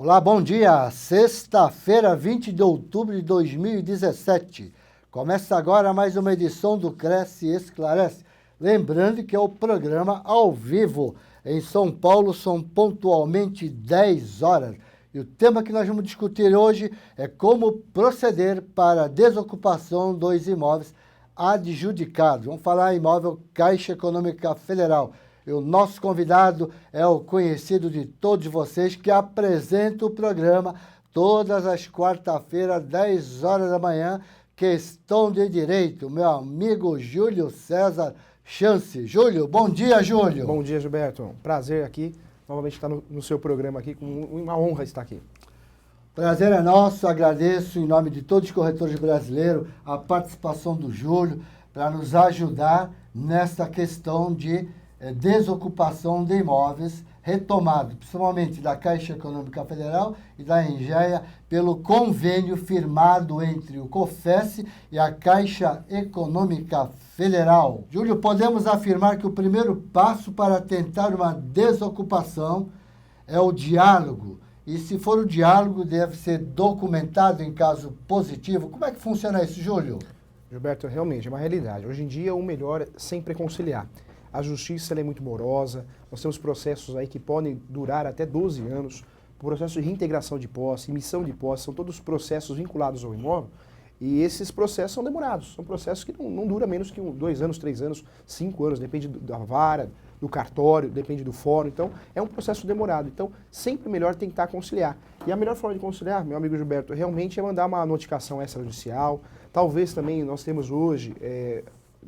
Olá, bom dia! Sexta-feira, 20 de outubro de 2017. Começa agora mais uma edição do Cresce e Esclarece. Lembrando que é o programa ao vivo. Em São Paulo são pontualmente 10 horas. E o tema que nós vamos discutir hoje é como proceder para a desocupação dos imóveis adjudicados. Vamos falar em imóvel Caixa Econômica Federal. E o nosso convidado é o conhecido de todos vocês, que apresenta o programa todas as quarta-feiras, 10 horas da manhã, Questão de Direito, meu amigo Júlio César Chance. Júlio, bom dia, Júlio. Bom dia, Gilberto. Prazer aqui, novamente estar no seu programa aqui, com uma honra estar aqui. Prazer é nosso, agradeço em nome de todos os corretores brasileiros a participação do Júlio para nos ajudar nessa questão de desocupação de imóveis retomado, principalmente da Caixa Econômica Federal e da Engea, pelo convênio firmado entre o COFES e a Caixa Econômica Federal. Júlio, podemos afirmar que o primeiro passo para tentar uma desocupação é o diálogo. E se for o diálogo, deve ser documentado em caso positivo. Como é que funciona isso, Júlio? Gilberto, realmente é uma realidade. Hoje em dia, o melhor é sempre conciliar. A justiça ela é muito morosa, nós temos processos aí que podem durar até 12 anos, processo de reintegração de posse, emissão de posse, são todos processos vinculados ao imóvel, e esses processos são demorados, são processos que não duram menos que 2 anos, 3 anos, 5 anos, depende da vara, do cartório, depende do fórum, então é um processo demorado, então sempre melhor tentar conciliar. E a melhor forma de conciliar, meu amigo Gilberto, realmente é mandar uma notificação extrajudicial, talvez também nós temos hoje...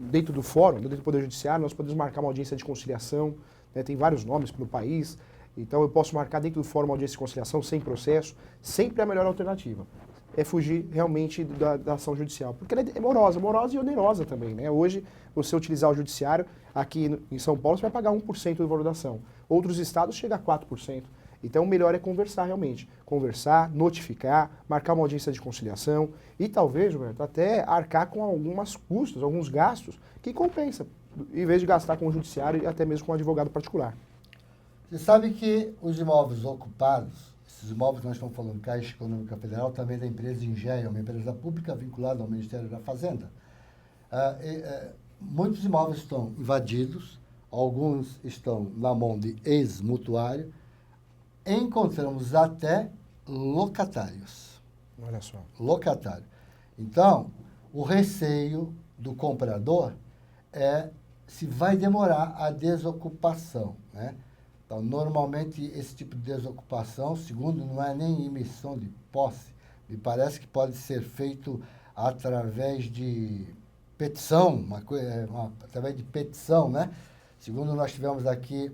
dentro do fórum, dentro do Poder Judiciário, nós podemos marcar uma audiência de conciliação, né, tem vários nomes pelo país, então eu posso marcar dentro do fórum uma audiência de conciliação sem processo, sempre a melhor alternativa. É fugir realmente da ação judicial, porque ela é morosa e onerosa também, né? Hoje, você utilizar o judiciário, aqui em São Paulo, você vai pagar 1% do valor da ação. Outros estados chega a 4%. Então, o melhor é conversar realmente. Conversar, notificar, marcar uma audiência de conciliação e talvez, Gilberto, até arcar com alguns custos, alguns gastos que compensa, em vez de gastar com o judiciário e até mesmo com o advogado particular. Você sabe que os imóveis ocupados, esses imóveis que nós estamos falando, Caixa Econômica Federal, também da empresa Engea, uma empresa pública vinculada ao Ministério da Fazenda. Muitos imóveis estão invadidos, alguns estão na mão de ex-mutuário, encontramos até locatários. Olha só. Locatário. Então, o receio do comprador é se vai demorar a desocupação, né? Então, normalmente, esse tipo de desocupação, segundo, não é nem emissão de posse. Me parece que pode ser feito através de petição, através de petição, né? Segundo, nós tivemos aqui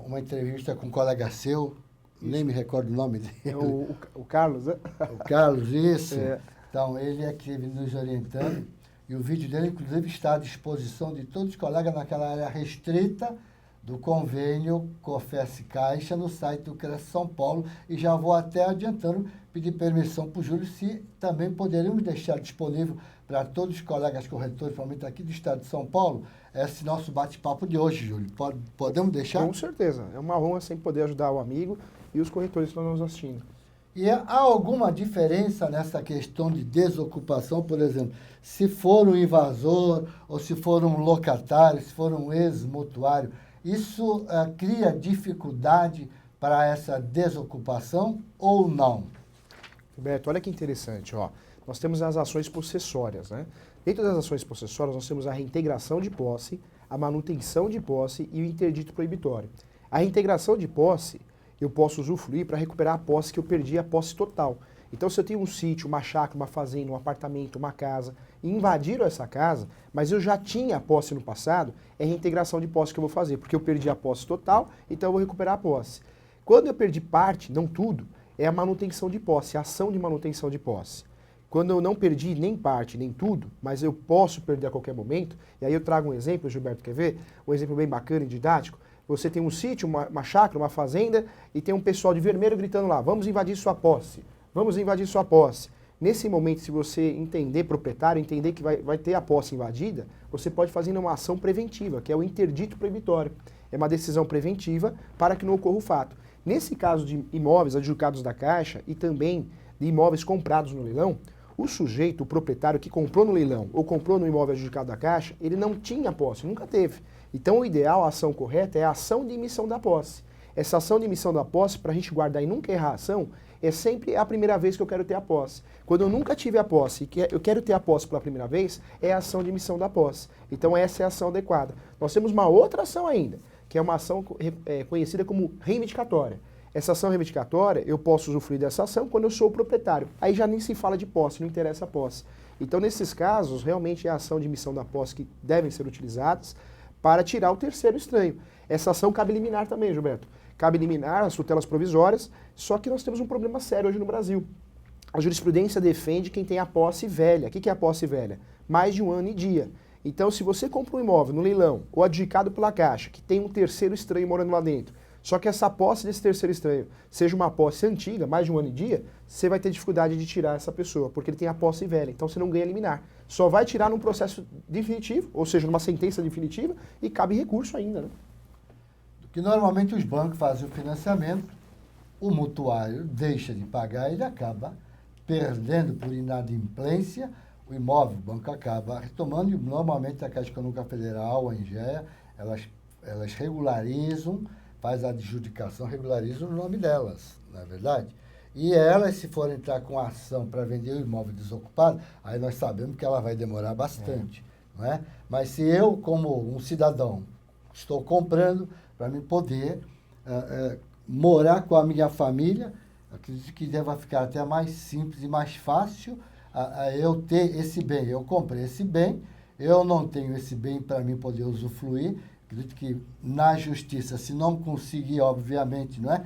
uma entrevista com um colega seu, nem me recordo o nome dele. É o Carlos, né? O Carlos, isso. É. Então, ele é que vem nos orientando. E o vídeo dele, inclusive, está à disposição de todos os colegas naquela área restrita do convênio COFES Caixa no site do Cresce São Paulo. E já vou até adiantando, pedir permissão para o Júlio, se também poderíamos deixar disponível para todos os colegas corretores, principalmente aqui do estado de São Paulo, esse nosso bate-papo de hoje, Júlio. Podemos deixar? Com certeza. É uma honra sempre poder ajudar o amigo e os corretores que estão nos assistindo. E há alguma diferença nessa questão de desocupação, por exemplo, se for um invasor, ou se for um locatário, se for um ex-mutuário, isso cria dificuldade para essa desocupação ou não? Roberto, olha que interessante, ó. Nós temos as ações possessórias, né? Dentro das ações possessórias, nós temos a reintegração de posse, a manutenção de posse e o interdito proibitório. A reintegração de posse, eu posso usufruir para recuperar a posse que eu perdi, a posse total. Então, se eu tenho um sítio, uma chácara, uma fazenda, um apartamento, uma casa, e invadiram essa casa, mas eu já tinha a posse no passado, é reintegração de posse que eu vou fazer, porque eu perdi a posse total, então eu vou recuperar a posse. Quando eu perdi parte, não tudo, é a manutenção de posse, a ação de manutenção de posse. Quando eu não perdi nem parte, nem tudo, mas eu posso perder a qualquer momento, e aí eu trago um exemplo, Gilberto, quer ver? Um exemplo bem bacana e didático. Você tem um sítio, uma chácara, uma fazenda, e tem um pessoal de vermelho gritando lá, vamos invadir sua posse, vamos invadir sua posse. Nesse momento, se você entender proprietário, entender que vai ter a posse invadida, você pode fazer uma ação preventiva, que é o interdito proibitório. É uma decisão preventiva para que não ocorra o fato. Nesse caso de imóveis adjudicados da Caixa e também de imóveis comprados no leilão, o sujeito, o proprietário que comprou no leilão ou comprou no imóvel adjudicado da Caixa, ele não tinha posse, nunca teve. Então o ideal, a ação correta é a ação de emissão da posse. Essa ação de emissão da posse, para a gente guardar e nunca errar a ação, é sempre a primeira vez que eu quero ter a posse. Quando eu nunca tive a posse e eu quero ter a posse pela primeira vez, é a ação de emissão da posse. Então essa é a ação adequada. Nós temos uma outra ação ainda, que é uma ação conhecida como reivindicatória. Essa ação reivindicatória, eu posso usufruir dessa ação quando eu sou o proprietário. Aí já nem se fala de posse, não interessa a posse. Então, nesses casos, realmente é a ação de emissão da posse que devem ser utilizadas para tirar o terceiro estranho. Essa ação cabe liminar também, Gilberto. Cabe liminar as tutelas provisórias, só que nós temos um problema sério hoje no Brasil. A jurisprudência defende quem tem a posse velha. O que é a posse velha? Mais de 1 ano e dia. Então, se você compra um imóvel no leilão ou adjudicado pela Caixa, que tem um terceiro estranho morando lá dentro, só que essa posse desse terceiro estranho seja uma posse antiga, mais de 1 ano e dia, você vai ter dificuldade de tirar essa pessoa, porque ele tem a posse velha. Então você não ganha liminar. Só vai tirar num processo definitivo, ou seja, numa sentença definitiva, e cabe recurso ainda, né? Que normalmente os bancos fazem o financiamento, o mutuário deixa de pagar e ele acaba perdendo por inadimplência o imóvel. O banco acaba retomando e normalmente a Caixa Econômica Federal, a Engea, elas regularizam, faz a adjudicação, regularizam o nome delas, não é verdade? E elas, se forem entrar com ação para vender o imóvel desocupado, aí nós sabemos que ela vai demorar bastante, não é? Mas se eu, como um cidadão, estou comprando para mim poder morar com a minha família, acredito que deva ficar até mais simples e mais fácil eu ter esse bem. Eu comprei esse bem, eu não tenho esse bem para mim poder usufruir. Acredito que na justiça, se não conseguir, obviamente, não é,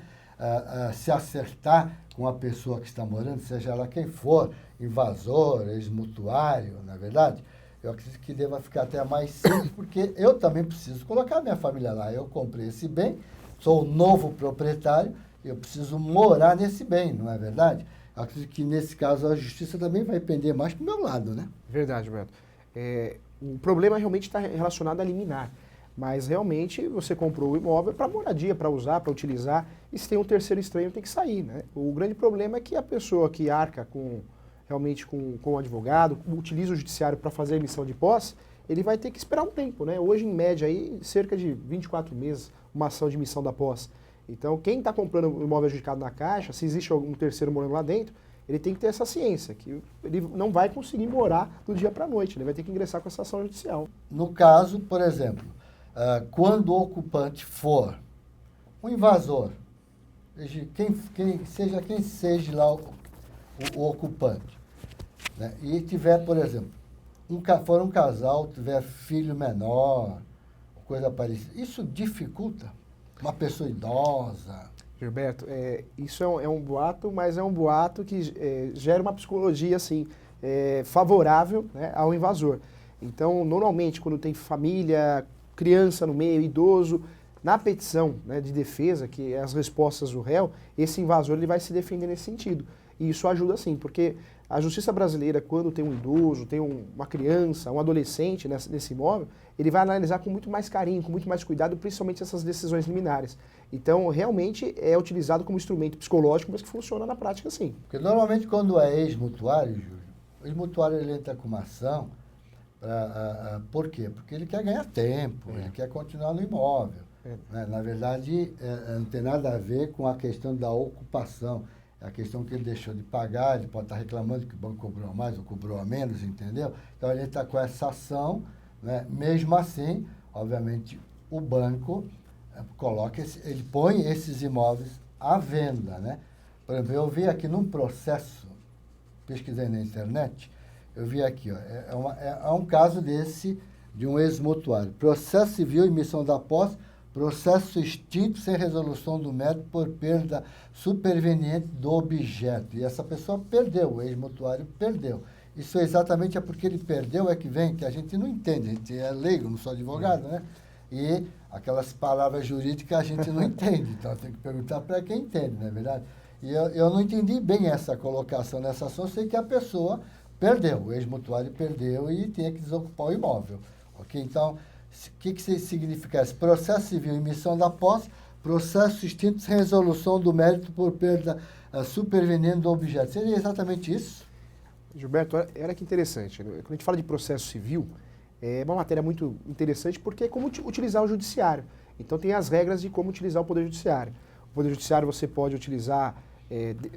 se acertar com a pessoa que está morando, seja ela quem for, invasor, ex-mutuário, na verdade, eu acredito que deva ficar até mais simples, porque eu também preciso colocar minha família lá. Eu comprei esse bem, sou o novo proprietário, eu preciso morar nesse bem, não é verdade? Eu acredito que nesse caso a justiça também vai pender mais para o meu lado, né? Verdade, Beto. O problema realmente está relacionado a liminar. Mas realmente você comprou o imóvel para moradia, para usar, para utilizar, e se tem um terceiro estranho tem que sair, né? O grande problema é que a pessoa que arca realmente com o advogado, utiliza o judiciário para fazer a emissão de posse, ele vai ter que esperar um tempo, né? Hoje, em média, aí, cerca de 24 meses, uma ação de emissão da posse. Então, quem está comprando um imóvel adjudicado na Caixa, se existe algum terceiro morando lá dentro, ele tem que ter essa ciência, que ele não vai conseguir morar do dia para a noite, ele vai ter que ingressar com essa ação judicial. No caso, por exemplo, quando o ocupante for um invasor, seja quem seja lá o ocupante, né? E tiver, por exemplo, for um casal, tiver filho menor, coisa parecida, isso dificulta uma pessoa idosa? Gilberto, isso é um boato, mas é um boato que gera uma psicologia assim, favorável, né, ao invasor. Então, normalmente, quando tem família, criança no meio, idoso, na petição, né, de defesa, que é as respostas do réu, esse invasor ele vai se defender nesse sentido. E isso ajuda sim, porque a justiça brasileira, quando tem um idoso, tem uma criança, um adolescente nesse imóvel, ele vai analisar com muito mais carinho, com muito mais cuidado, principalmente essas decisões liminares. Então, realmente é utilizado como instrumento psicológico, mas que funciona na prática sim. Porque normalmente quando é ex-mutuário, Júlio, o ex-mutuário ele entra com uma ação. Por quê? Porque ele quer ganhar tempo, ele quer continuar no imóvel. Né? Na verdade, não tem nada a ver com a questão da ocupação. É a questão que ele deixou de pagar, ele pode estar reclamando que o banco cobrou a mais ou cobrou a menos, entendeu? Então, ele está com essa ação, né? Mesmo assim, obviamente, o banco ele põe esses imóveis à venda, né? Por exemplo, eu vi aqui num processo, pesquisei na internet, eu vi aqui, ó, é um caso desse, de um ex-mutuário. Processo civil, emissão da posse, processo extinto sem resolução do mérito por perda superveniente do objeto. E essa pessoa perdeu, o ex-mutuário perdeu. Isso exatamente porque ele perdeu, que vem, que a gente não entende, a gente é leigo, não sou advogado, né? E aquelas palavras jurídicas a gente não entende, então tem que perguntar para quem entende, não é verdade? E eu não entendi bem essa colocação nessa ação, eu sei que a pessoa perdeu, o ex-mutuário perdeu e tinha que desocupar o imóvel, ok? Então, o que significa isso? Processo civil, emissão da posse, processo extinto sem resolução do mérito por perda superveniente do objeto. Seria exatamente isso? Gilberto, olha que interessante. Quando a gente fala de processo civil, é uma matéria muito interessante porque é como utilizar o judiciário. Então tem as regras de como utilizar o Poder Judiciário. O Poder Judiciário você pode utilizar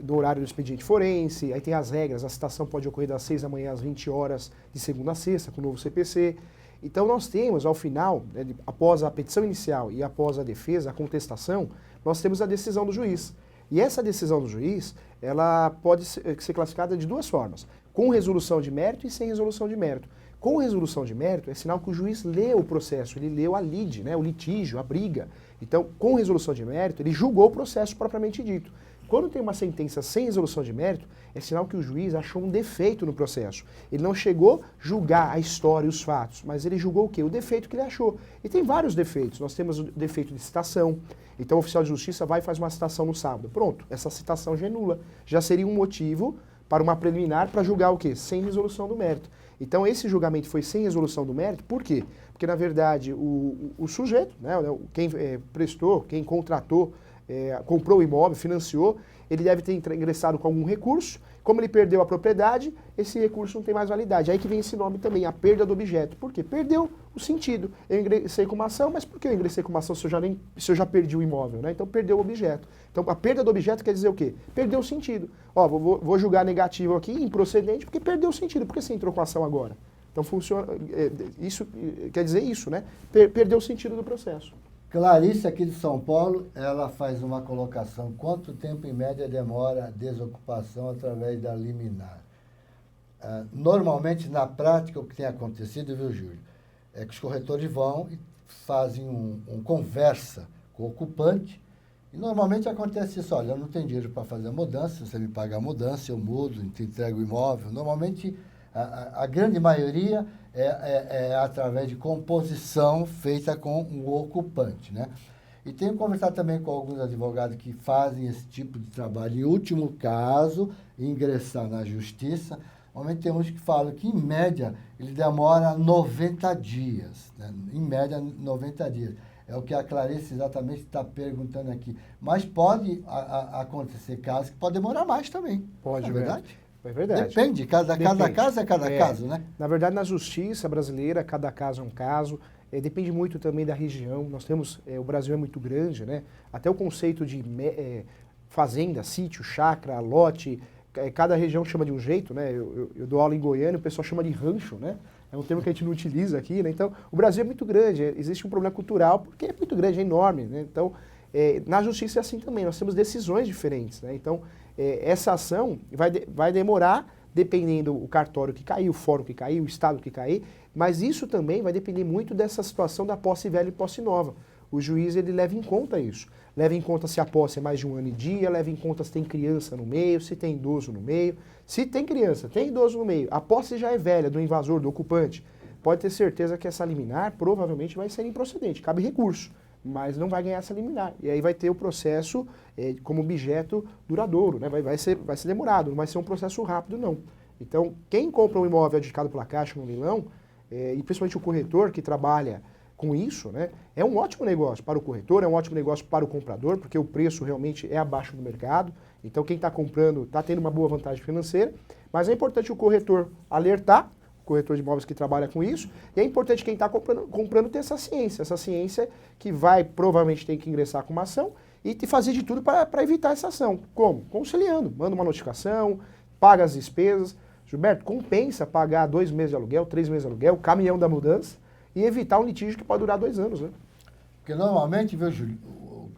do horário do expediente forense, aí tem as regras, a citação pode ocorrer das 6 da manhã às 20 horas, de segunda a sexta, com o novo CPC. Então nós temos, ao final, né, após a petição inicial e após a defesa, a contestação, nós temos a decisão do juiz. E essa decisão do juiz, ela pode ser classificada de duas formas, com resolução de mérito e sem resolução de mérito. Com resolução de mérito é sinal que o juiz leu o processo, ele leu a lide, né, o litígio, a briga. Então, com resolução de mérito, ele julgou o processo propriamente dito. Quando tem uma sentença sem resolução de mérito, é sinal que o juiz achou um defeito no processo. Ele não chegou a julgar a história e os fatos, mas ele julgou o quê? O defeito que ele achou. E tem vários defeitos. Nós temos o defeito de citação. Então o oficial de justiça vai e faz uma citação no sábado. Pronto, essa citação já é nula. Já seria um motivo para uma preliminar para julgar o quê? Sem resolução do mérito. Então esse julgamento foi sem resolução do mérito, por quê? Porque na verdade o sujeito, né, quem prestou, quem contratou, comprou o imóvel, financiou, ele deve ter ingressado com algum recurso. Como ele perdeu a propriedade, esse recurso não tem mais validade. Aí que vem esse nome também, a perda do objeto. Por quê? Perdeu o sentido. Eu ingressei com uma ação, mas por que eu ingressei com uma ação se eu já perdi o imóvel? Né? Então perdeu o objeto. Então a perda do objeto quer dizer o quê? Perdeu o sentido. Ó, vou julgar negativo aqui, improcedente, porque perdeu o sentido. Por que você entrou com a ação agora? Então funciona, isso quer dizer isso, né? Perdeu o sentido do processo. Clarice, aqui de São Paulo, ela faz uma colocação. Quanto tempo, em média, demora a desocupação através da liminar? Normalmente, na prática, o que tem acontecido, viu, Júlio, é que os corretores vão e fazem uma conversa com o ocupante. E normalmente acontece isso: olha, eu não tenho dinheiro para fazer a mudança, você me paga a mudança, eu mudo, te entrego o imóvel. Normalmente, a grande maioria é através de composição feita com o ocupante, né? E tenho conversado também com alguns advogados que fazem esse tipo de trabalho. Em último caso, ingressar na justiça. Normalmente tem uns que falam que, em média, ele demora 90 dias. Né? Em média, 90 dias. É o que a Clarice exatamente está perguntando aqui. Mas pode acontecer casos que pode demorar mais também. Pode, é verdade? É verdade. Depende, cada caso é cada caso, né? Na verdade, na justiça brasileira, cada caso é um caso. Depende muito também da região. Nós temos, o Brasil é muito grande, né? Até o conceito de fazenda, sítio, chácara, lote, cada região chama de um jeito, né? Eu dou aula em Goiânia, o pessoal chama de rancho, né? É um termo que a gente não utiliza aqui, né? Então, o Brasil é muito grande, existe um problema cultural, porque é muito grande, é enorme, né? Então, na justiça é assim também, nós temos decisões diferentes, né? Então, essa ação vai demorar, dependendo o cartório que cair, o fórum que cair, o estado que cair, mas isso também vai depender muito dessa situação da posse velha e posse nova. O juiz, ele leva em conta isso. Leva em conta se a posse é mais de 1 ano e dia, leva em conta se tem criança no meio, se tem idoso no meio. Se tem criança, tem idoso no meio, a posse já é velha, do invasor, do ocupante, pode ter certeza que essa liminar provavelmente vai ser improcedente, cabe recurso, mas não vai ganhar essa liminar. E aí vai ter o processo como objeto duradouro, né? Vai ser demorado, não vai ser um processo rápido, não. Então, quem compra um imóvel adjudicado pela Caixa no leilão, e principalmente o corretor que trabalha com isso, né, é um ótimo negócio para o corretor, é um ótimo negócio para o comprador, porque o preço realmente é abaixo do mercado. Então, quem está comprando está tendo uma boa vantagem financeira, mas é importante o corretor alertar, o corretor de imóveis que trabalha com isso, e é importante quem está comprando ter essa ciência que vai provavelmente ter que ingressar com uma ação e fazer de tudo para evitar essa ação. Como? Conciliando, manda uma notificação, paga as despesas. Gilberto, compensa pagar 2 meses de aluguel, 3 meses de aluguel, caminhão da mudança, e evitar um litígio que pode durar 2 anos, né? Porque normalmente, viu, Júlio,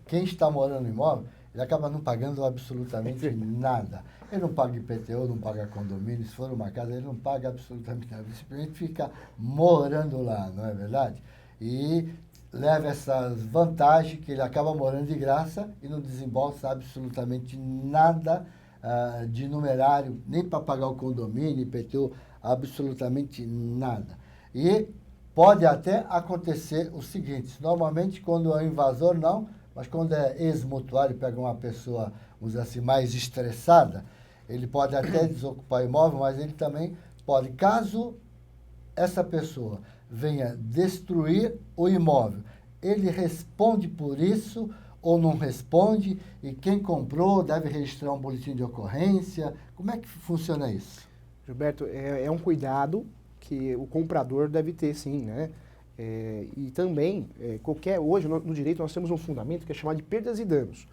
quem está morando no imóvel, ele acaba não pagando absolutamente nada. Ele não paga IPTU, não paga condomínio, se for uma casa, ele não paga absolutamente nada. Ele simplesmente fica morando lá, não é verdade? E leva essas vantagens que ele acaba morando de graça e não desembolsa absolutamente nada de numerário, nem para pagar o condomínio, IPTU, absolutamente nada. E pode até acontecer o seguinte: normalmente quando é invasor não, mas quando é ex-mutuário, pega uma pessoa, vamos dizer assim, mais estressada, ele pode até desocupar o imóvel, mas ele também pode, caso essa pessoa venha destruir o imóvel, ele responde por isso ou não responde, e quem comprou deve registrar um boletim de ocorrência. Como é que funciona isso? Gilberto, é um cuidado que o comprador deve ter, sim, né? E também, hoje no direito nós temos um fundamento que é chamado de perdas e danos.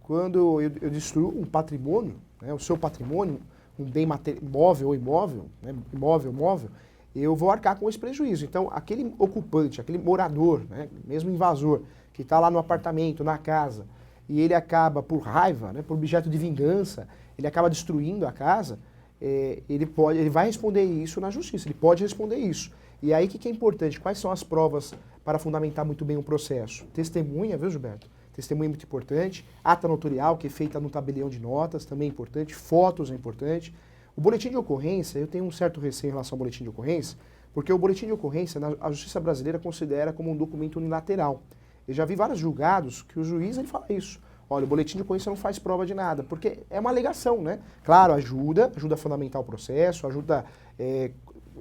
Quando eu destruo um patrimônio, né, o seu patrimônio, um bem móvel ou imóvel, né, imóvel, móvel, eu vou arcar com esse prejuízo. Então, aquele ocupante, aquele morador, né, mesmo invasor, que está lá no apartamento, na casa, e ele acaba por raiva, né, por objeto de vingança, ele acaba destruindo a casa, ele vai responder isso na justiça, ele pode responder isso. E aí o que é importante? Quais são as provas para fundamentar muito bem um processo? Testemunha, viu, Gilberto? Testemunha é muito importante, ata notarial, que é feita no tabelião de notas, também é importante, fotos é importante. O boletim de ocorrência, eu tenho um certo receio em relação ao boletim de ocorrência, porque o boletim de ocorrência, a justiça brasileira considera como um documento unilateral. Eu já vi vários julgados que o juiz ele fala isso. Olha, o boletim de ocorrência não faz prova de nada, porque é uma alegação, né? Claro, ajuda a fundamentar o processo, ajuda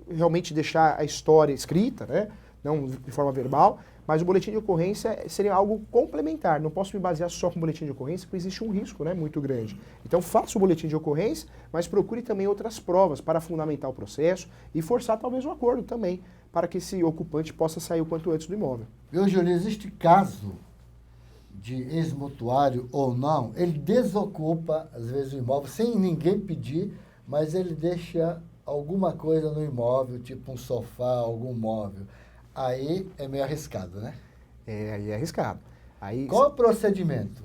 realmente deixar a história escrita, né? Não de forma verbal, mas o boletim de ocorrência seria algo complementar. Não posso me basear só com o boletim de ocorrência, porque existe um risco, né, muito grande. Então faça o boletim de ocorrência, mas procure também outras provas para fundamentar o processo e forçar talvez um acordo também, para que esse ocupante possa sair o quanto antes do imóvel. Viu, Júlio, existe caso de ex-mutuário ou não, ele desocupa, às vezes, o imóvel sem ninguém pedir, mas ele deixa alguma coisa no imóvel, tipo um sofá, algum móvel. Aí é meio arriscado, né? Aí é arriscado. Aí, qual é o procedimento?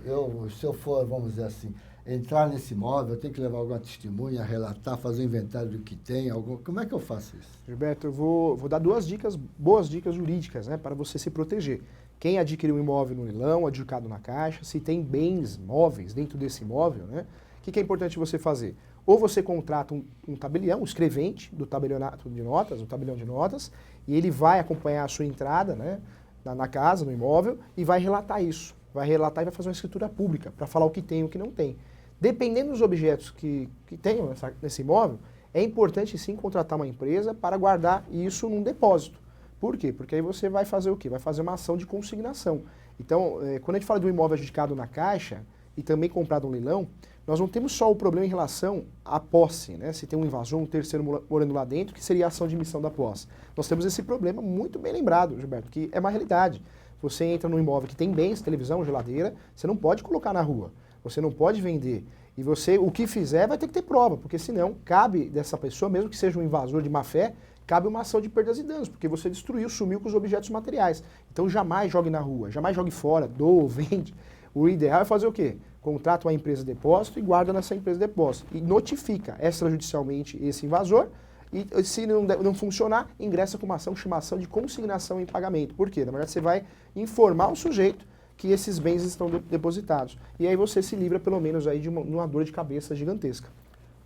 Se eu for, vamos dizer assim, entrar nesse imóvel, eu tenho que levar alguma testemunha, relatar, fazer um inventário do que tem, como é que eu faço isso? Gilberto, eu vou dar boas dicas jurídicas, né, para você se proteger. Quem adquiriu um imóvel no leilão, adjudicado na Caixa, se tem bens móveis dentro desse imóvel, né, o que é importante você fazer? Ou você contrata um tabelião, um escrevente do tabelionato de notas, o tabelião de notas, e ele vai acompanhar a sua entrada, né, na casa, no imóvel, e vai relatar isso. Vai relatar e vai fazer uma escritura pública para falar o que tem e o que não tem. Dependendo dos objetos que tenham nesse imóvel, é importante sim contratar uma empresa para guardar isso num depósito. Por quê? Porque aí você vai fazer o quê? Vai fazer uma ação de consignação. Então, quando a gente fala de um imóvel adjudicado na Caixa e também comprado no leilão, nós não temos só o problema em relação à posse, né? Se tem um invasor, um terceiro morando lá dentro, que seria a ação de emissão da posse. Nós temos esse problema muito bem lembrado, Gilberto, que é uma realidade. Você entra num imóvel que tem bens, televisão, geladeira, você não pode colocar na rua, você não pode vender. E você, o que fizer, vai ter que ter prova, porque senão cabe dessa pessoa, mesmo que seja um invasor de má fé, cabe uma ação de perdas e danos, porque você destruiu, sumiu com os objetos materiais. Então jamais jogue na rua, jamais jogue fora, doa, vende. O ideal é fazer o quê? Contrata uma empresa de depósito e guarda nessa empresa de depósito. E notifica extrajudicialmente esse invasor e se não funcionar, ingressa com uma ação que chama ação de consignação em pagamento. Por quê? Na verdade, você vai informar o sujeito que esses bens estão depositados. E aí você se livra, pelo menos, aí de uma dor de cabeça gigantesca.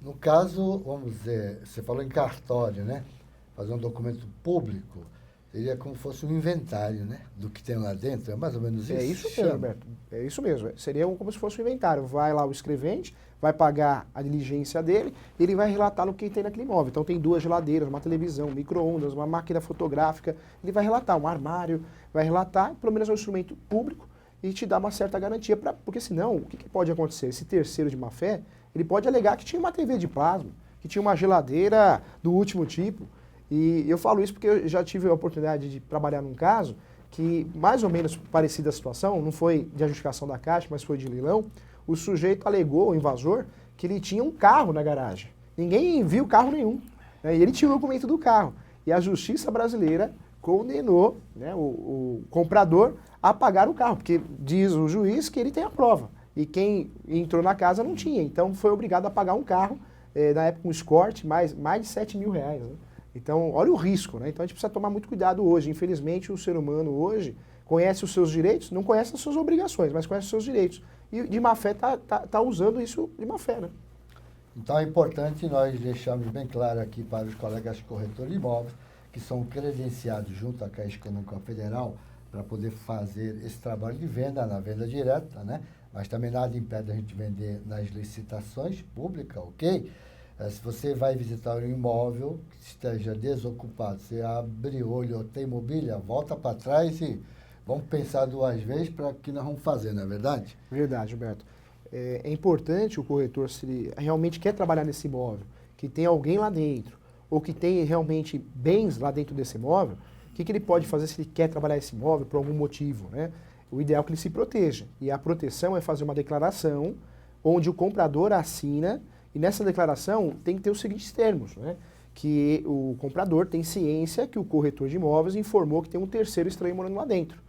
No caso, vamos dizer, você falou em cartório, né? Fazer um documento público, seria como se fosse um inventário, né? Do que tem lá dentro, é mais ou menos isso? É isso mesmo, Roberto. É isso mesmo. Seria como se fosse um inventário. Vai lá o escrevente, vai pagar a diligência dele, ele vai relatar no que tem naquele imóvel. Então tem 2 geladeiras, uma televisão, micro-ondas, uma máquina fotográfica, ele vai relatar, um armário, vai relatar, pelo menos é um instrumento público, e te dá uma certa garantia, porque senão, o que pode acontecer? Esse terceiro de má fé, ele pode alegar que tinha uma TV de plasma, que tinha uma geladeira do último tipo. E eu falo isso porque eu já tive a oportunidade de trabalhar num caso que, mais ou menos parecida a situação, não foi de adjudicação da Caixa, mas foi de leilão, o sujeito alegou, o invasor, que ele tinha um carro na garagem. Ninguém viu carro nenhum, né? E ele tinha o documento do carro. E a justiça brasileira condenou, né, o comprador a pagar o carro, porque diz o juiz que ele tem a prova. E quem entrou na casa não tinha, então foi obrigado a pagar um carro, na época um Escort, mais de R$7 mil. Né? Então, olha o risco, né? Então a gente precisa tomar muito cuidado hoje. Infelizmente, o ser humano hoje conhece os seus direitos, não conhece as suas obrigações, mas conhece os seus direitos. E de má fé tá usando isso de má fé, né? Então é importante nós deixarmos bem claro aqui para os colegas corretores de imóveis, que são credenciados junto à Caixa Econômica Federal, para poder fazer esse trabalho de venda, na venda direta, né? Mas também nada impede a gente vender nas licitações públicas, ok? Se você vai visitar um imóvel que esteja desocupado, você abre o olho ou tem mobília, volta para trás e Vamos pensar duas vezes para o que nós vamos fazer, não é verdade? Verdade, Gilberto. É importante o corretor, se ele realmente quer trabalhar nesse imóvel, que tem alguém lá dentro, ou que tem realmente bens lá dentro desse imóvel, o que ele pode fazer se ele quer trabalhar esse imóvel por algum motivo, né? O ideal é que ele se proteja. E a proteção é fazer uma declaração onde o comprador assina, e nessa declaração tem que ter os seguintes termos, né? Que o comprador tem ciência que o corretor de imóveis informou que tem um terceiro estranho morando lá dentro.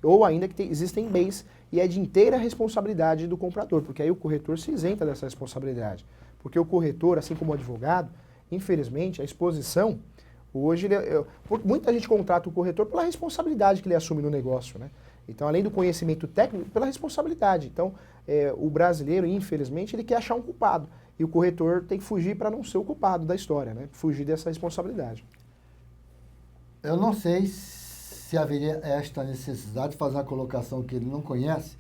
Ou ainda que existem bens e é de inteira responsabilidade do comprador, porque aí o corretor se isenta dessa responsabilidade. Porque o corretor, assim como o advogado, infelizmente, a exposição, hoje, muita gente contrata o corretor pela responsabilidade que ele assume no negócio, né? Então, além do conhecimento técnico, pela responsabilidade. Então, o brasileiro, infelizmente, ele quer achar um culpado. E o corretor tem que fugir para não ser o culpado da história, né? Fugir dessa responsabilidade. Eu não sei se haveria esta necessidade de fazer uma colocação que ele não conhece,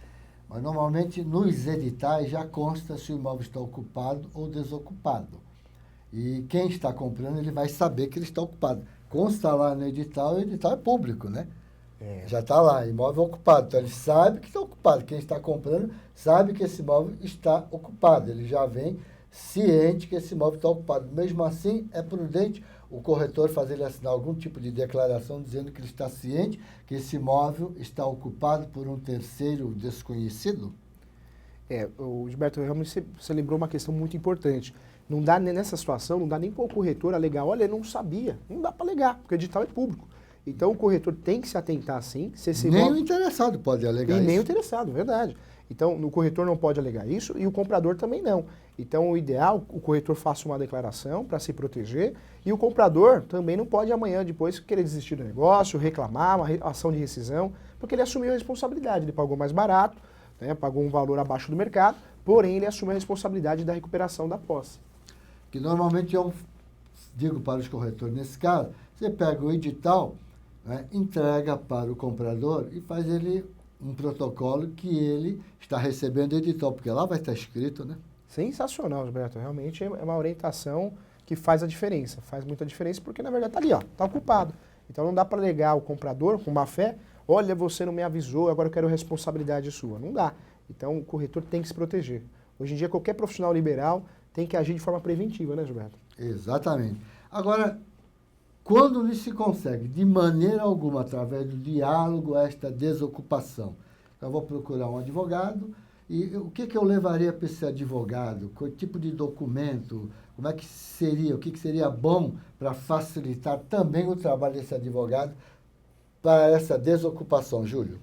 mas normalmente nos editais já consta se o imóvel está ocupado ou desocupado. E quem está comprando, ele vai saber que ele está ocupado. Consta lá no edital, e o edital é público, né? Já está lá, imóvel ocupado. Então ele sabe que está ocupado. Quem está comprando sabe que esse imóvel está ocupado. Ele já vem ciente que esse imóvel está ocupado. Mesmo assim, é prudente o corretor fazer ele assinar algum tipo de declaração dizendo que ele está ciente que esse imóvel está ocupado por um terceiro desconhecido? Gilberto, realmente você lembrou uma questão muito importante. Não dá, nessa situação, não dá nem para o corretor alegar, olha, eu não sabia. Não dá para alegar, porque o edital é público. Então o corretor tem que se atentar sim. Nem o interessado pode alegar isso. E nem o interessado, verdade. Então o corretor não pode alegar isso e o comprador também não. Então o ideal, o corretor faça uma declaração para se proteger e o comprador também não pode amanhã, depois, querer desistir do negócio, reclamar, uma ação de rescisão, porque ele assumiu a responsabilidade, ele pagou mais barato, né, pagou um valor abaixo do mercado, porém ele assume a responsabilidade da recuperação da posse. Que normalmente eu digo para os corretores, nesse caso, você pega o edital, né, entrega para o comprador e faz ele um protocolo que ele está recebendo o edital, porque lá vai estar escrito, né? Sensacional, Gilberto. Realmente é uma orientação que faz a diferença. Faz muita diferença porque, na verdade, está ali, ó, está ocupado. Então não dá para alegar o comprador com má fé, olha, você não me avisou, agora eu quero responsabilidade sua. Não dá. Então o corretor tem que se proteger. Hoje em dia, qualquer profissional liberal tem que agir de forma preventiva, né, Gilberto? Exatamente. Agora, quando não se consegue, de maneira alguma, através do diálogo, esta desocupação, eu vou procurar um advogado e o que eu levaria para esse advogado? Que tipo de documento? Como é que seria? O que seria bom para facilitar também o trabalho desse advogado para essa desocupação, Júlio?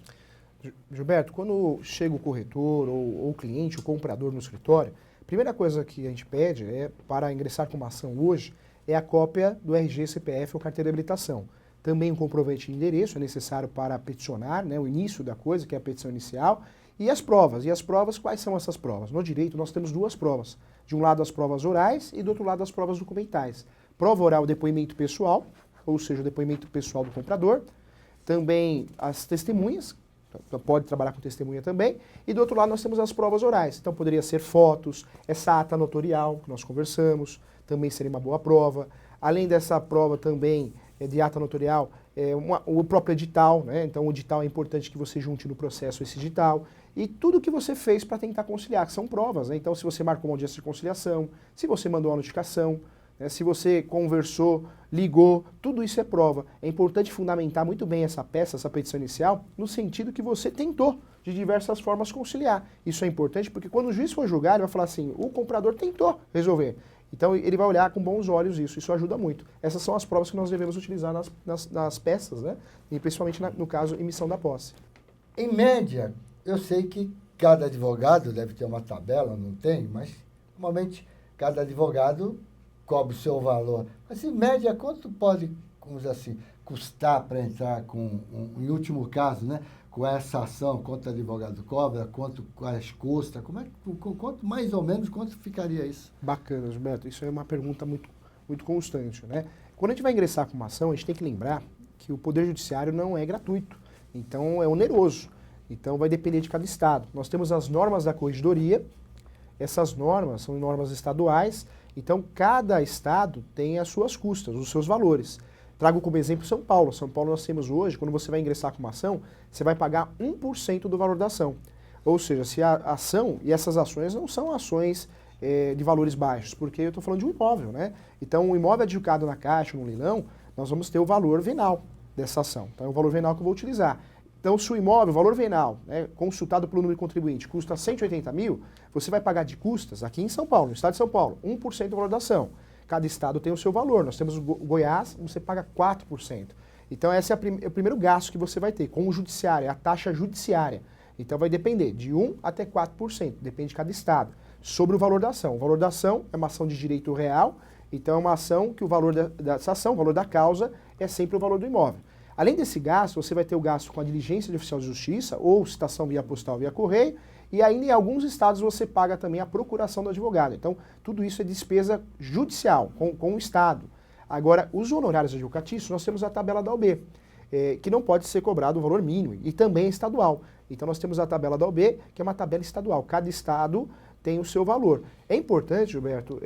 Gilberto, quando chega o corretor ou o cliente, o comprador no escritório, a primeira coisa que a gente pede para ingressar com uma ação hoje é a cópia do RG, CPF ou carteira de habilitação. Também um comprovante de endereço é necessário para peticionar, né, o início da coisa, que é a petição inicial, e as provas. E as provas, quais são essas provas? No direito nós temos duas provas. De um lado as provas orais e do outro lado as provas documentais. Prova oral, o depoimento pessoal, ou seja, o depoimento pessoal do comprador. Também as testemunhas, pode trabalhar com testemunha também. E do outro lado nós temos as provas orais. Então poderia ser fotos, essa ata notorial que nós conversamos, também seria uma boa prova. Além dessa prova também de ata notarial, o próprio edital, né? Então o edital é importante que você junte no processo esse edital. E tudo que você fez para tentar conciliar, que são provas, né? Então se você marcou uma audiência de conciliação, se você mandou uma notificação, né? Se você conversou, ligou, tudo isso é prova. É importante fundamentar muito bem essa peça, essa petição inicial, no sentido que você tentou de diversas formas conciliar. Isso é importante porque quando o juiz for julgar, ele vai falar assim, o comprador tentou resolver. Então ele vai olhar com bons olhos isso ajuda muito. Essas são as provas que nós devemos utilizar nas peças, né? E principalmente no caso, emissão da posse. Em média, eu sei que cada advogado deve ter uma tabela, não tem, mas normalmente cada advogado cobra o seu valor. Mas em média, quanto pode, vamos dizer assim, custar para entrar com, em último caso, né? Com essa ação, quanto o advogado cobra, quais custa, quanto mais ou menos, quanto ficaria isso? Bacana, Gilberto, isso é uma pergunta muito, muito constante, né? Quando a gente vai ingressar com uma ação, a gente tem que lembrar que o Poder Judiciário não é gratuito, então é oneroso, então vai depender de cada estado. Nós temos as normas da corregedoria, essas normas são normas estaduais, então cada estado tem as suas custas, os seus valores. Trago como exemplo São Paulo. São Paulo nós temos hoje, quando você vai ingressar com uma ação, você vai pagar 1% do valor da ação. Ou seja, se a ação, e essas ações não são ações de valores baixos, porque eu estou falando de um imóvel, né? Então, o imóvel adjudicado na Caixa, no leilão, nós vamos ter o valor venal dessa ação. Então, é o valor venal que eu vou utilizar. Então, se o imóvel, o valor venal, né, consultado pelo número de contribuinte, custa 180 mil, você vai pagar de custas, aqui em São Paulo, no estado de São Paulo, 1% do valor da ação. Cada estado tem o seu valor. Nós temos o Goiás, você paga 4%. Então, esse é o primeiro gasto que você vai ter com o judiciário, é a taxa judiciária. Então, vai depender de 1% até 4%, depende de cada estado, sobre o valor da ação. O valor da ação é uma ação de direito real, então é uma ação que o valor dessa ação, o valor da causa, é sempre o valor do imóvel. Além desse gasto, você vai ter o gasto com a diligência de oficial de justiça, ou citação via postal, via correio, e ainda em alguns estados você paga também a procuração do advogado. Então, tudo isso é despesa judicial, com o estado. Agora, os honorários advocatícios, nós temos a tabela da OAB, que não pode ser cobrado o valor mínimo, e também é estadual. Então, nós temos a tabela da OAB, que é uma tabela estadual. Cada estado tem o seu valor. É importante, Gilberto,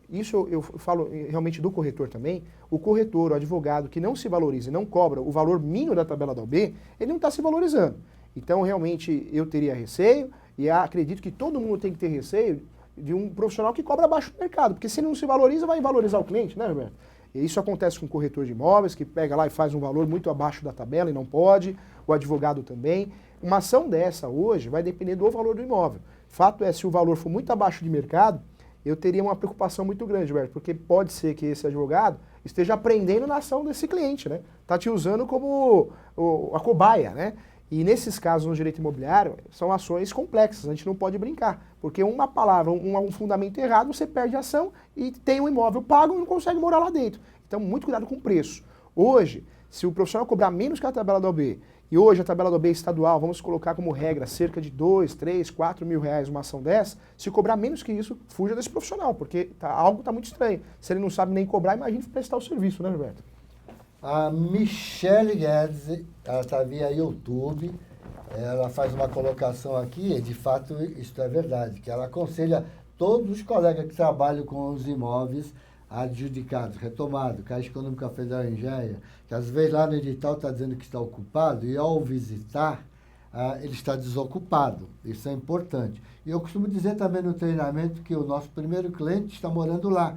isso eu falo realmente do corretor também, o corretor, o advogado que não se valoriza e não cobra o valor mínimo da tabela da OAB, ele não está se valorizando. Então, realmente, eu teria receio, e acredito que todo mundo tem que ter receio de um profissional que cobra abaixo do mercado, porque se ele não se valoriza, vai valorizar o cliente, né, Gilberto? E isso acontece com o corretor de imóveis, que pega lá e faz um valor muito abaixo da tabela e não pode, o advogado também. Uma ação dessa hoje vai depender do valor do imóvel. Fato é, se o valor for muito abaixo de mercado, eu teria uma preocupação muito grande, Gilberto, porque pode ser que esse advogado esteja aprendendo na ação desse cliente, né? Está te usando como a cobaia, né? E nesses casos no direito imobiliário, são ações complexas, a gente não pode brincar, porque uma palavra, um fundamento errado, você perde a ação e tem um imóvel pago e não consegue morar lá dentro. Então, muito cuidado com o preço. Hoje, se o profissional cobrar menos que a tabela da OAB, e hoje a tabela da OAB estadual, vamos colocar como regra, cerca de 2, 3, 4 mil reais uma ação dessa, se cobrar menos que isso, fuja desse profissional, porque algo está muito estranho. Se ele não sabe nem cobrar, imagine prestar o serviço, né, Gilberto? A Michele Guedes, ela está via YouTube, ela faz uma colocação aqui, e de fato isso é verdade, que ela aconselha todos os colegas que trabalham com os imóveis adjudicados, retomados, Caixa Econômica Federal em Géia, que às vezes lá no edital está dizendo que está ocupado, e ao visitar, ele está desocupado. Isso é importante. E eu costumo dizer também no treinamento que o nosso primeiro cliente está morando lá.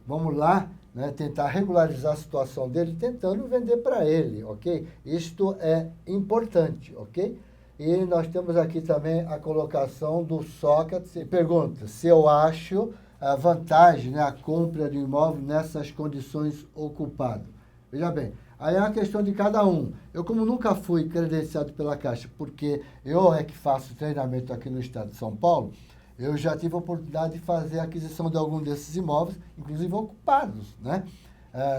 Vamos lá, né, tentar regularizar a situação dele, tentando vender para ele, ok? Isto é importante, ok? E nós temos aqui também a colocação do Sócrates, pergunta se eu acho a vantagem, né, a compra de imóvel nessas condições ocupado. Veja bem, aí é uma questão de cada um. Eu, como nunca fui credenciado pela Caixa, porque eu é que faço treinamento aqui no estado de São Paulo, eu já tive a oportunidade de fazer a aquisição de algum desses imóveis, inclusive ocupados, né?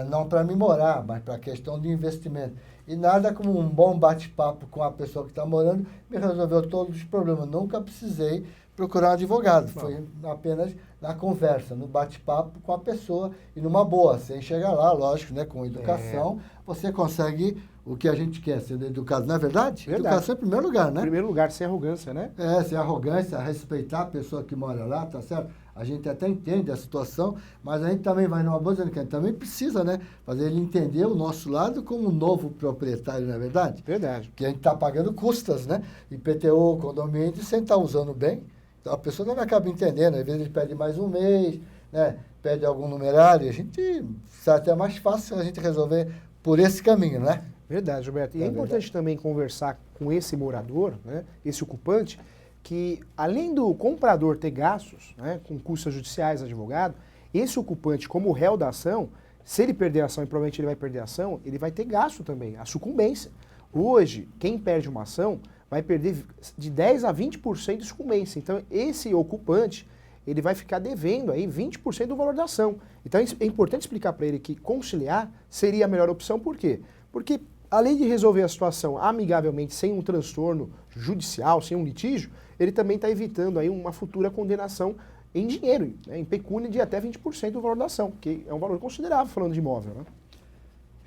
Não para me morar, mas para a questão de investimento. E nada como um bom bate-papo com a pessoa que está morando me resolveu todos os problemas. Nunca precisei procurar um advogado, foi apenas na conversa, no bate-papo com a pessoa e numa boa, sem chegar lá, lógico, né, com educação, você consegue o que a gente quer, sendo educado, não é verdade? Educação em primeiro lugar, né? Em primeiro lugar, sem arrogância, né? Sem arrogância, respeitar a pessoa que mora lá, tá certo? A gente até entende a situação, mas a gente também vai numa boa dizendo que a gente também precisa, né, fazer ele entender o nosso lado como um novo proprietário, não é verdade? Verdade. Que a gente está pagando custas, né? IPTU, condomínio, sem estar usando bem. Então a pessoa não acaba entendendo, às vezes ele pede mais um mês, né? Pede algum numerário, a gente sabe até mais fácil a gente resolver por esse caminho, né? Verdade, Gilberto. E é importante também conversar com esse morador, né, esse ocupante, que além do comprador ter gastos, né, com custas judiciais, advogado, esse ocupante, como réu da ação, se ele perder a ação, e provavelmente ele vai perder a ação, ele vai ter gasto também, a sucumbência. Hoje, quem perde uma ação vai perder de 10% a 20% de sucumbência. Então, esse ocupante, ele vai ficar devendo aí 20% do valor da ação. Então, é importante explicar para ele que conciliar seria a melhor opção. Por quê? Porque, além de resolver a situação amigavelmente, sem um transtorno judicial, sem um litígio, ele também está evitando aí uma futura condenação em dinheiro, né, em pecúnia de até 20% do valor da ação, que é um valor considerável falando de imóvel, né?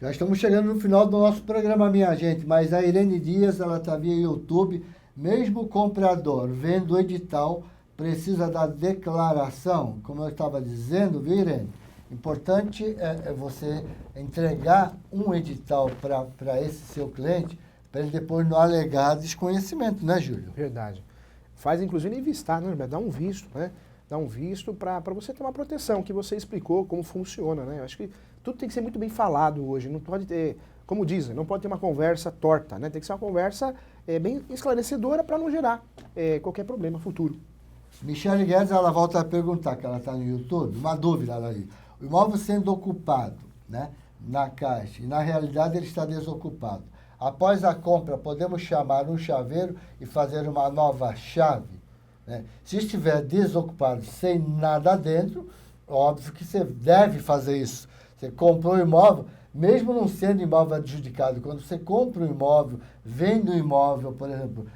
Já estamos chegando no final do nosso programa, minha gente, mas a Irene Dias, ela está via YouTube, mesmo o comprador vendo o edital, precisa da declaração, como eu estava dizendo, viu, Irene? Importante é você entregar um edital para esse seu cliente, para ele depois não alegar desconhecimento, né, Júlio? Verdade. Faz inclusive envistar, né, Gilberto? Dá um visto, né? Dá um visto para você ter uma proteção, que você explicou como funciona, né? Eu acho que tudo tem que ser muito bem falado hoje, não pode ter, como dizem, não pode ter uma conversa torta, né? Tem que ser uma conversa bem esclarecedora para não gerar qualquer problema futuro. Michele Guedes, ela volta a perguntar, que ela está no YouTube, uma dúvida ela aí. O imóvel sendo ocupado, né, na Caixa, e na realidade ele está desocupado. Após a compra, podemos chamar um chaveiro e fazer uma nova chave? Né? Se estiver desocupado, sem nada dentro, óbvio que você deve fazer isso. Você comprou o imóvel, mesmo não sendo imóvel adjudicado, quando você compra um imóvel, vende um imóvel, por exemplo,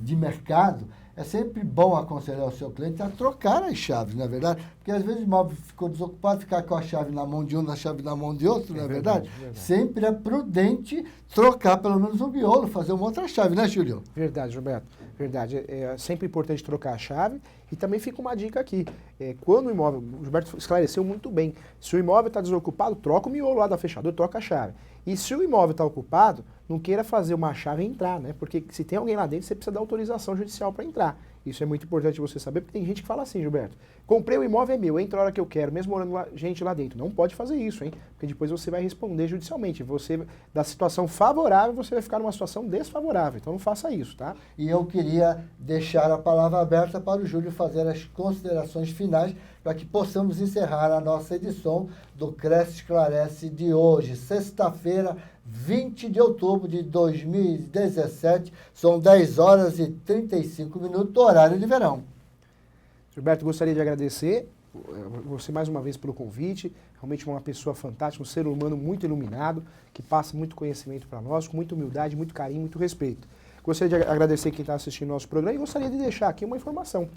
de mercado, é sempre bom aconselhar o seu cliente a trocar as chaves, não é verdade? Porque às vezes o imóvel ficou desocupado, ficar com a chave na mão de um, a chave na mão de outro, não é verdade? Sempre é prudente trocar pelo menos um miolo, fazer uma outra chave, né, Júlio? Verdade, Gilberto. Verdade. É sempre importante trocar a chave. E também fica uma dica aqui. Quando o imóvel, o Gilberto esclareceu muito bem, se o imóvel está desocupado, troca o miolo lá da fechadura, troca a chave. E se o imóvel está ocupado, não queira fazer uma chave entrar, né? Porque se tem alguém lá dentro, você precisa dar autorização judicial para entrar. Isso é muito importante você saber, porque tem gente que fala assim, Gilberto, comprei o imóvel, é meu, entra a hora que eu quero, mesmo morando gente lá dentro. Não pode fazer isso, hein? Porque depois você vai responder judicialmente. Você, da situação favorável, você vai ficar numa situação desfavorável. Então não faça isso, tá? E eu queria deixar a palavra aberta para o Júlio fazer as considerações finais para que possamos encerrar a nossa edição do Cresce Esclarece de hoje, sexta-feira, 20 de outubro de 2017, são 10 horas e 35 minutos, horário de verão. Gilberto, gostaria de agradecer você mais uma vez pelo convite, realmente uma pessoa fantástica, um ser humano muito iluminado, que passa muito conhecimento para nós, com muita humildade, muito carinho, muito respeito. Gostaria de agradecer quem está assistindo nosso programa e gostaria de deixar aqui uma informação.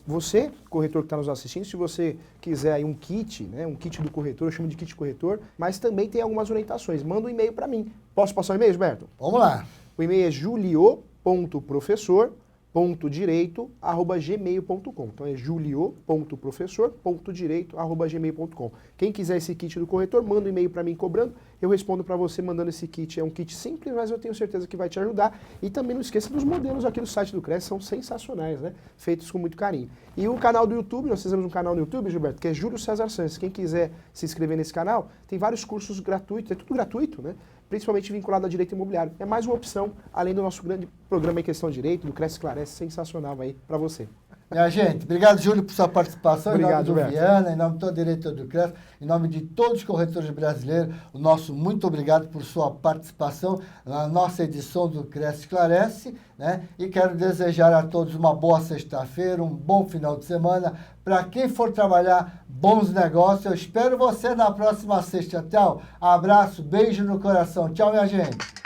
Você, corretor que está nos assistindo, se você quiser aí um kit, né, um kit do corretor, eu chamo de kit corretor, mas também tem algumas orientações. Manda um e-mail para mim. Posso passar o e-mail, Gilberto? Vamos lá. O e-mail é julio.professor.direito@gmail.com. Então é julio.professor.direito@gmail.com. Quem quiser esse kit do corretor, manda um e-mail para mim cobrando. Eu respondo para você mandando esse kit. É um kit simples, mas eu tenho certeza que vai te ajudar. E também não esqueça dos modelos aqui do site do Cresce, são sensacionais, né? Feitos com muito carinho. E o canal do YouTube, nós fizemos um canal no YouTube, Gilberto, que é Júlio César Santos. Quem quiser se inscrever nesse canal, tem vários cursos gratuitos, é tudo gratuito, né? Principalmente vinculado a direito imobiliário. É mais uma opção, além do nosso grande programa em questão de direito, do Cresce Esclarece, sensacional aí para você. Minha gente, obrigado, Júlio, por sua participação. Obrigado, em nome do Viana, em nome de todo o diretor do Cresce, em nome de todos os corretores brasileiros, o nosso muito obrigado por sua participação na nossa edição do Cresce Esclarece, né? E quero desejar a todos uma boa sexta-feira, um bom final de semana. Para quem for trabalhar, bons negócios. Eu espero você na próxima sexta. Tchau. Abraço, beijo no coração. Tchau, minha gente.